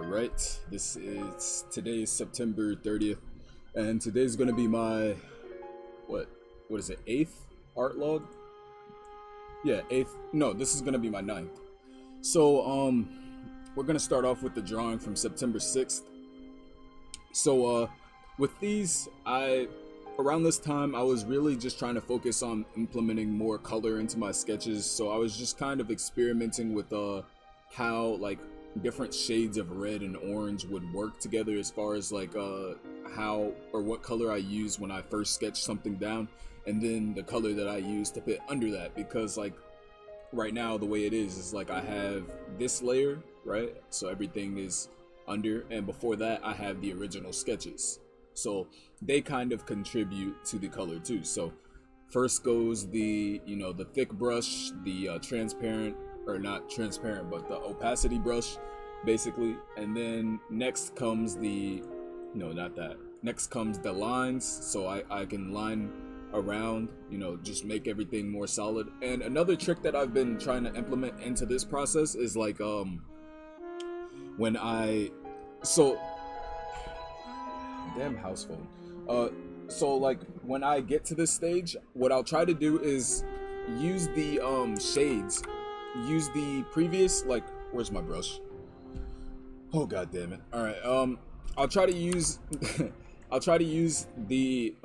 Alright, today is September 30th, and today's gonna be my, what is it, 8th art log? Yeah, 8th, no, this is gonna be my 9th. So, we're gonna start off with the drawing from September 6th. So, with these, around this time, I was really just trying to focus on implementing more color into my sketches, so I was just kind of experimenting with, how, like, different shades of red and orange would work together as far as like how or what color I use when I first sketch something down, and then the color that I use to put under that, because like right now the way it is like I have this layer, right? So everything is under, and before that I have the original sketches, so they kind of contribute to the color too. So first goes the the thick brush, the transparent, or not transparent, but the opacity brush, basically. And then next comes next comes the lines, so I can line around, just make everything more solid. And another trick that I've been trying to implement into this process is like damn house phone. So like when I get to this stage, what I'll try to do is use the shades, use the previous, like, where's my brush? Oh god damn it. All right, I'll try to use I'll try to use the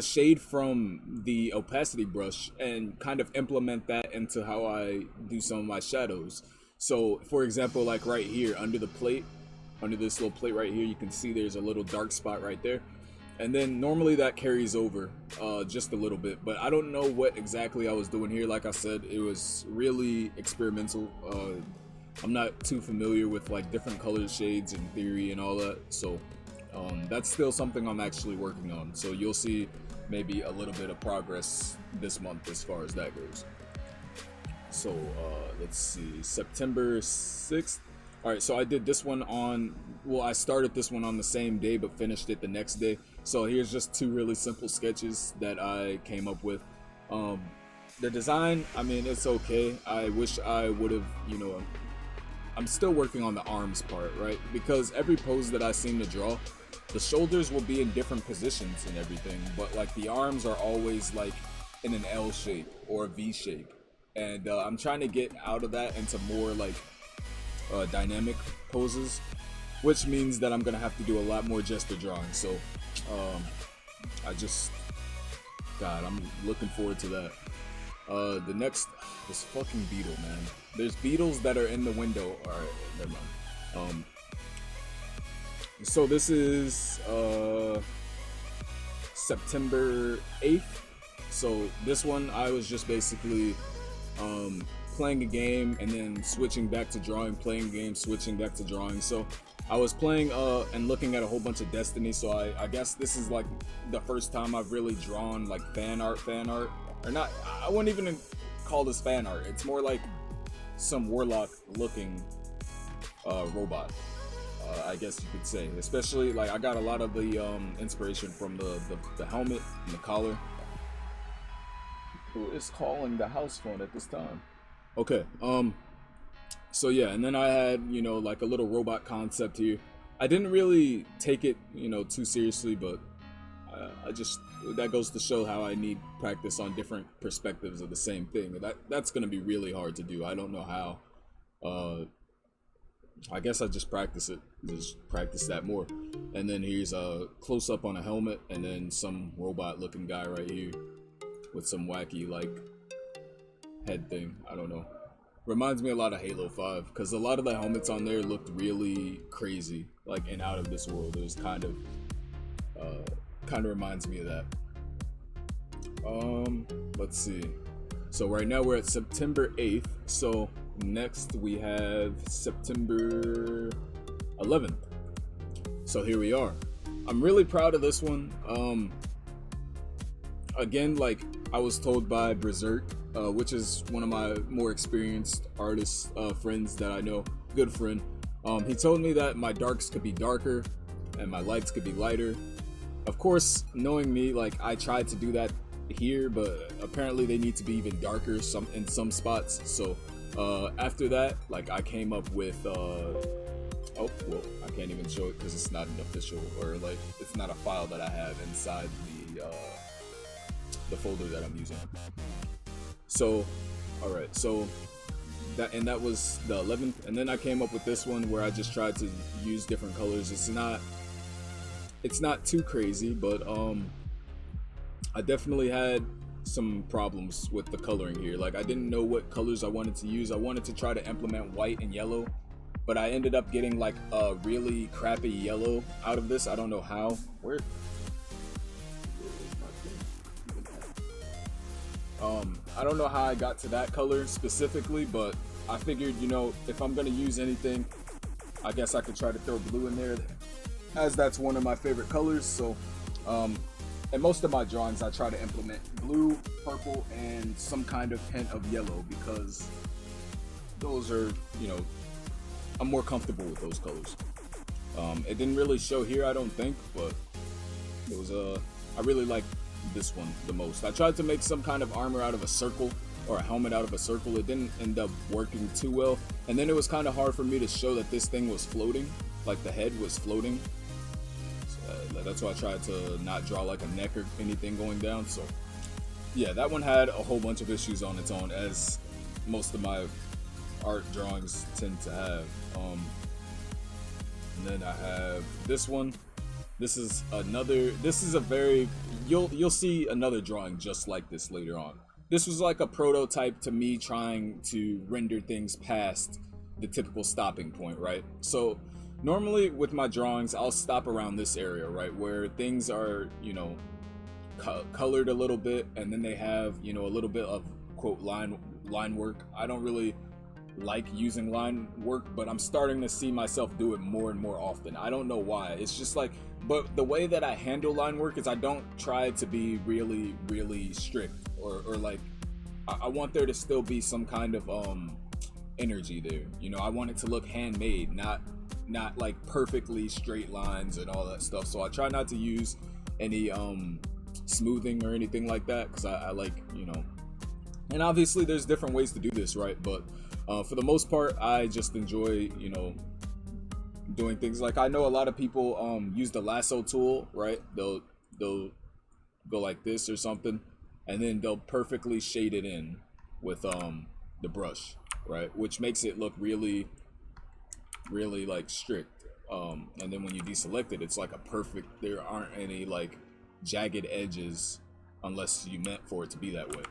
shade from the opacity brush and kind of implement that into how I do some of my shadows. So for example, like right here under the plate, under this little plate right here, you can see there's a little dark spot right there. And then normally that carries over just a little bit, but I don't know what exactly I was doing here. Like I said, it was really experimental. I'm not too familiar with like different color shades and theory and all that, so that's still something I'm actually working on. So you'll see maybe a little bit of progress this month as far as that goes. So let's see, September 6th. Alright, so I did this one I started this one on the same day but finished it the next day. So here's just two really simple sketches that I came up with. The design, I mean, it's okay. I wish I would have, I'm still working on the arms part, right? Because every pose that I seem to draw, the shoulders will be in different positions and everything, but like the arms are always like in an L shape or a V shape. And I'm trying to get out of that into more like dynamic poses, which means that I'm gonna have to do a lot more gesture drawing. So I'm looking forward to that. The next, this fucking beetle, man. There's beetles that are in the window. All right, never mind. So this is September 8th. So this one I was just basically playing a game and then switching back to drawing, playing a game, switching back to drawing. So I was playing and looking at a whole bunch of Destiny, so I guess this is like the first time I've really drawn like fan art, or not, I wouldn't even call this fan art. It's more like some warlock looking robot, I guess you could say. Especially like I got a lot of the inspiration from the helmet and the collar. Who is calling the house phone at this time? Okay, so yeah, and then I had, like a little robot concept here. I didn't really take it, too seriously, but that goes to show how I need practice on different perspectives of the same thing. That's gonna be really hard to do. I don't know how. I guess I just practice that more. And then here's a close up on a helmet, and then some robot looking guy right here with some wacky like head thing. I don't know. Reminds me a lot of Halo 5, because a lot of the helmets on there looked really crazy, like and out of this world. It was kind of reminds me of that. Let's see. So right now we're at September 8th. So next we have September 11th. So here we are. I'm really proud of this one. Again, like I was told by Berserk, which is one of my more experienced artists friends that I know, good friend. He told me that my darks could be darker and my lights could be lighter. Of course, knowing me, like I tried to do that here, but apparently they need to be even darker in some spots. So after that, like I came up with Oh, well, I can't even show it because it's not an official, or like it's not a file that I have inside the folder that I'm using. So, all right, so that was the 11th, and then I came up with this one where I just tried to use different colors. It's not too crazy, but I definitely had some problems with the coloring here. Like, I didn't know what colors I wanted to use. I wanted to try to implement white and yellow, but I ended up getting like a really crappy yellow out of this. I don't know how. Where is my thing? I don't know how I got to that color specifically, but I figured, you know, if I'm gonna use anything, I guess I could try to throw blue in there, as that's one of my favorite colors. So in most of my drawings, I try to implement blue, purple, and some kind of hint of yellow, because those are, you know, I'm more comfortable with those colors. It didn't really show here, I don't think, but it was I really like this one the most. I tried to make some kind of armor out of a circle, or a helmet out of a circle. It didn't end up working too well, and then it was kind of hard for me to show that this thing was floating, like the head was floating. So, that's why I tried to not draw like a neck or anything going down. So yeah, that one had a whole bunch of issues on its own, as most of my art drawings tend to have. And then I have this one. This is a very, you'll see another drawing just like this later on. This was like a prototype to me trying to render things past the typical stopping point, right? So normally with my drawings, I'll stop around this area, right, where things are, you know, colored a little bit, and then they have, you know, a little bit of quote line work. I don't really like using line work, but I'm starting to see myself do it more and more often. I don't know why. It's just like, but the way that I handle line work is I don't try to be really strict, or like I want there to still be some kind of energy there. You know, I want it to look handmade, not like perfectly straight lines and all that stuff. So I try not to use any smoothing or anything like that, because I like, you know, and obviously there's different ways to do this, right? But for the most part, I just enjoy, you know, doing things like, I know a lot of people use the lasso tool, right? They'll go like this or something, and then they'll perfectly shade it in with the brush, right? Which makes it look really like strict. And then when you deselect it, it's like a perfect, there aren't any like jagged edges unless you meant for it to be that way.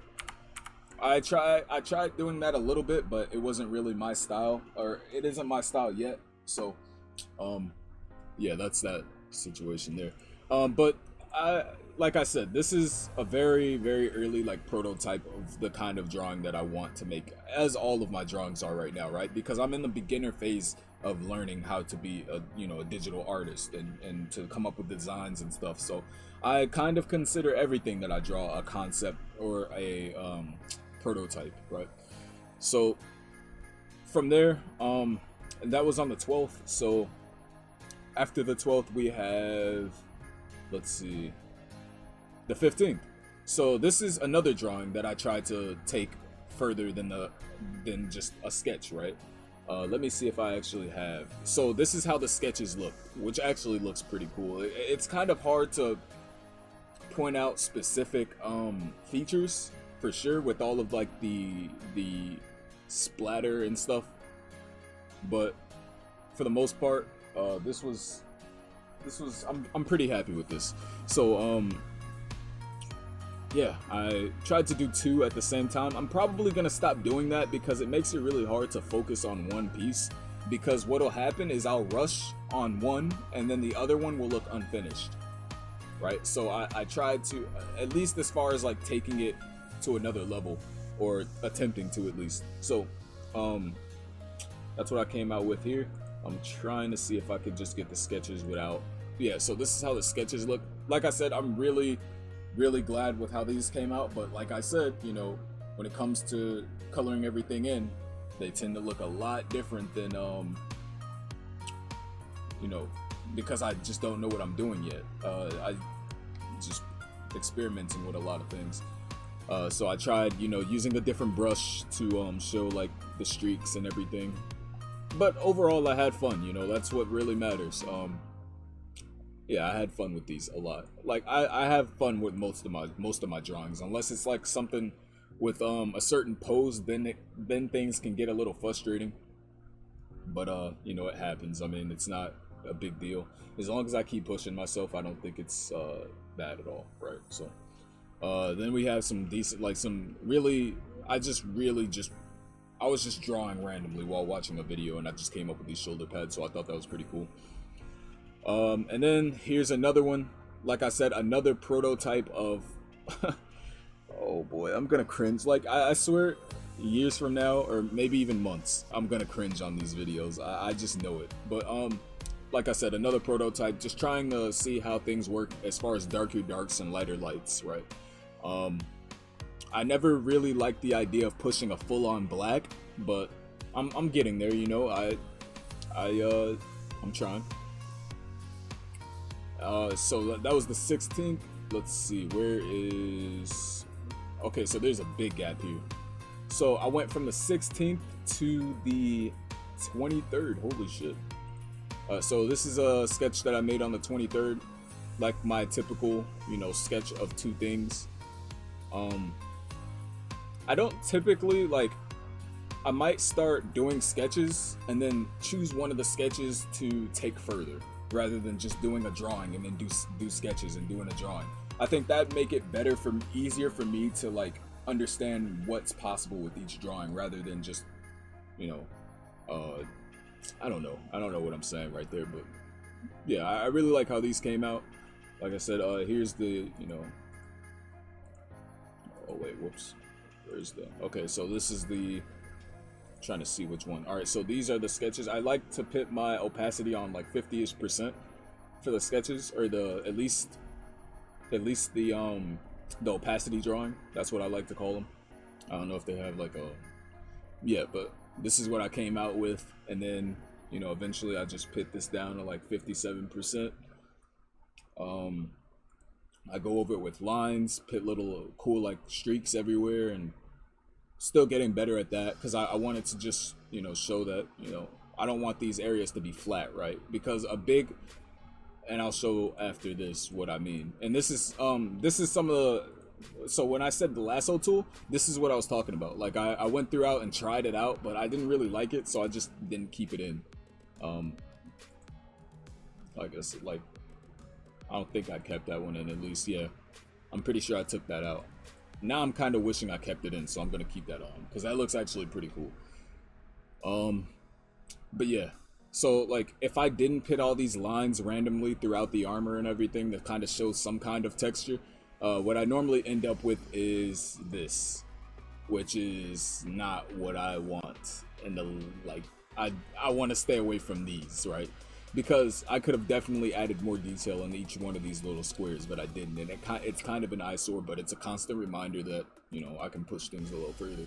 I tried doing that a little bit, but it wasn't really my style, or it isn't my style yet. So yeah, that's that situation there. But like I said, this is a very early like prototype of the kind of drawing that I want to make, as all of my drawings are right now, right? Because I'm in the beginner phase of learning how to be a, you know, a digital artist and to come up with designs and stuff. So I kind of consider everything that I draw a concept or a prototype, right? So from there, that was on the 12th. So after the 12th, we have, let's see, the 15th. So this is another drawing that I tried to take further than just a sketch, right? Let me see if I actually have. So this is how the sketches look, which actually looks pretty cool. It's kind of hard to point out specific features for sure with all of like the splatter and stuff, but for the most part, this was I'm pretty happy with this. So yeah, I tried to do two at the same time. I'm probably gonna stop doing that because it makes it really hard to focus on one piece, because what'll happen is I'll rush on one and then the other one will look unfinished, right? So I tried to, at least as far as like taking it to another level, or attempting to at least. So that's what I came out with here. I'm trying to see if I could just get the sketches without, yeah, so this is how the sketches look. Like I said, I'm really glad with how these came out, but like I said, you know, when it comes to coloring everything in, they tend to look a lot different than you know, because I just don't know what I'm doing yet. I just experimenting with a lot of things. So I tried, you know, using a different brush to show like the streaks and everything. but overall I had fun, you know, that's what really matters. Yeah, I had fun with these a lot. Like I have fun with most of my drawings, unless it's like something with a certain pose, then things can get a little frustrating. But you know, it happens. I mean, it's not a big deal. As long as I keep pushing myself, I don't think it's bad at all, right? So then we have some decent, like some really, I was just drawing randomly while watching a video, and I just came up with these shoulder pads, so I thought that was pretty cool. And then here's another one. Like I said, another prototype of. Oh boy, I'm gonna cringe. Like I swear, years from now, or maybe even months, I'm gonna cringe on these videos. I just know it. But like I said, another prototype. Just trying to see how things work as far as darker darks and lighter lights, right? I never really liked the idea of pushing a full-on black, but I'm getting there. You know, I'm trying. So that was the 16th. Let's see, where is... Okay, so there's a big gap here. So I went from the 16th to the 23rd. Holy shit. So this is a sketch that I made on the 23rd. Like my typical, you know, sketch of two things. I don't typically, like, I might start doing sketches and then choose one of the sketches to take further, rather than just doing a drawing and then do sketches and doing a drawing. I think that'd make it better easier for me to like understand what's possible with each drawing, rather than just, you know, I don't know what I'm saying right there, but yeah, I really like how these came out. Like I said, here's the, you know, oh wait, whoops, where's the, okay, so this is the, trying to see which one. All right, so these are the sketches. I like to put my opacity on like 50-ish% for the sketches, or at least the opacity drawing. That's what I like to call them. I don't know if they have like a, yeah, but this is what I came out with, and then, you know, eventually I just put this down to like 57%. I go over it with lines, put little cool like streaks everywhere, and still getting better at that, because I wanted to just, you know, show that, you know, I don't want these areas to be flat, right? Because a big, and I'll show after this what I mean. And this is some of the, so when I said the lasso tool, this is what I was talking about. Like I went throughout and tried it out, but I didn't really like it, so I just didn't keep it in. I guess, like, I don't think I kept that one in, at least. Yeah, I'm pretty sure I took that out. Now I'm kind of wishing I kept it in, so I'm gonna keep that on, because that looks actually pretty cool. But yeah, so like if I didn't put all these lines randomly throughout the armor and everything that kind of shows some kind of texture, what I normally end up with is this, which is not what I want. And I want to stay away from these, right? Because I could have definitely added more detail in each one of these little squares, but I didn't. And it's kind of an eyesore, but it's a constant reminder that, you know, I can push things a little further.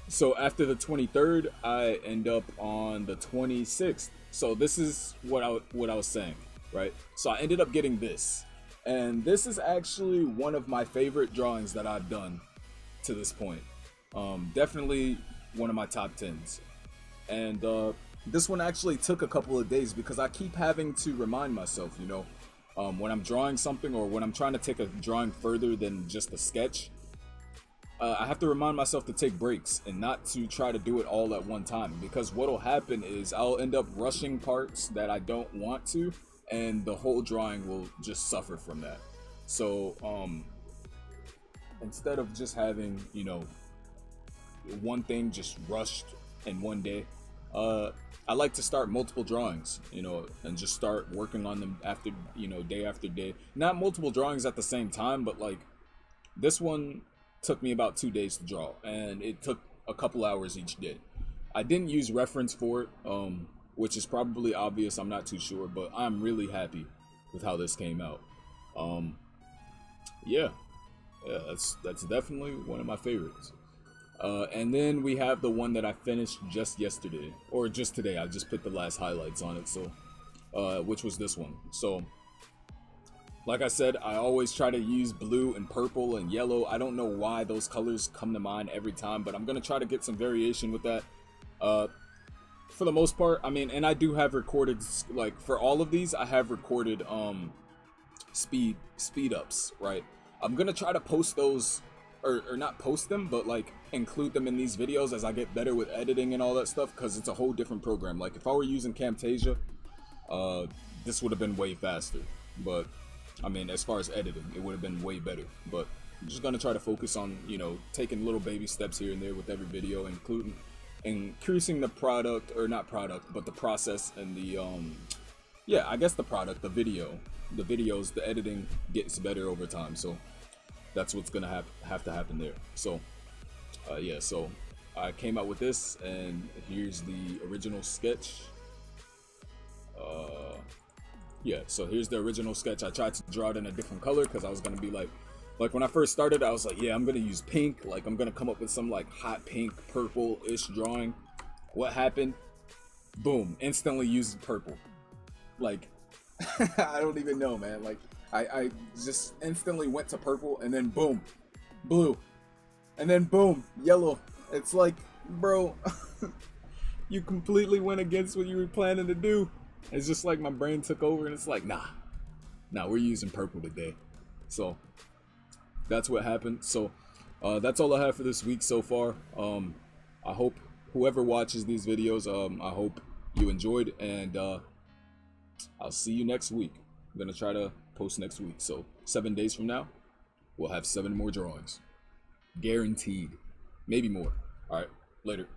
So after the 23rd, I end up on the 26th. So this is what I was saying, right? So I ended up getting this. And this is actually one of my favorite drawings that I've done to this point. Definitely one of my top 10s. And this one actually took a couple of days, because I keep having to remind myself, you know, when I'm drawing something, or when I'm trying to take a drawing further than just a sketch, I have to remind myself to take breaks and not to try to do it all at one time, because what'll happen is I'll end up rushing parts that I don't want to, and the whole drawing will just suffer from that. So instead of just having, you know, one thing just rushed in one day, I like to start multiple drawings, you know, and just start working on them after, you know, day after day. Not multiple drawings at the same time, but like this one took me about 2 days to draw, and it took a couple hours each day. I didn't use reference for it, which is probably obvious, I'm not too sure, but I'm really happy with how this came out. Yeah, that's definitely one of my favorites. And then we have the one that I finished just yesterday, or just today. I just put the last highlights on it, so which was this one. So like I said, I always try to use blue and purple and yellow. I don't know why those colors come to mind every time, but I'm gonna try to get some variation with that. for the most part, I mean, and I do have recorded, like, for all of these, I have recorded speed ups, right? I'm gonna try to post those, or not post them, but like include them in these videos as I get better with editing and all that stuff, because it's a whole different program. Like if I were using Camtasia, this would have been way faster, but I mean, as far as editing, it would have been way better. But I'm just gonna try to focus on, you know, taking little baby steps here and there with every video, including increasing the product, or not product, but the process and the yeah, I guess the product, the videos, the editing gets better over time. So that's what's gonna have to happen there. So yeah, so I came out with this, and here's the original sketch. Yeah, so here's the original sketch. I tried to draw it in a different color because I was gonna be like when I first started, I was like, yeah, I'm gonna use pink. Like I'm gonna come up with some like hot pink, purple-ish drawing. What happened? Boom! Instantly used purple. Like I don't even know, man. Like I just instantly went to purple, and then boom, blue, and then boom, yellow. It's like, bro, you completely went against what you were planning to do. It's just like my brain took over, and it's like, nah, we're using purple today. So that's what happened. So that's all I have for this week so far. I hope whoever watches these videos, I hope you enjoyed, and I'll see you next week. I'm gonna try to post next week. So 7 days from now, we'll have 7 more drawings. Guaranteed. Maybe more. All right, later.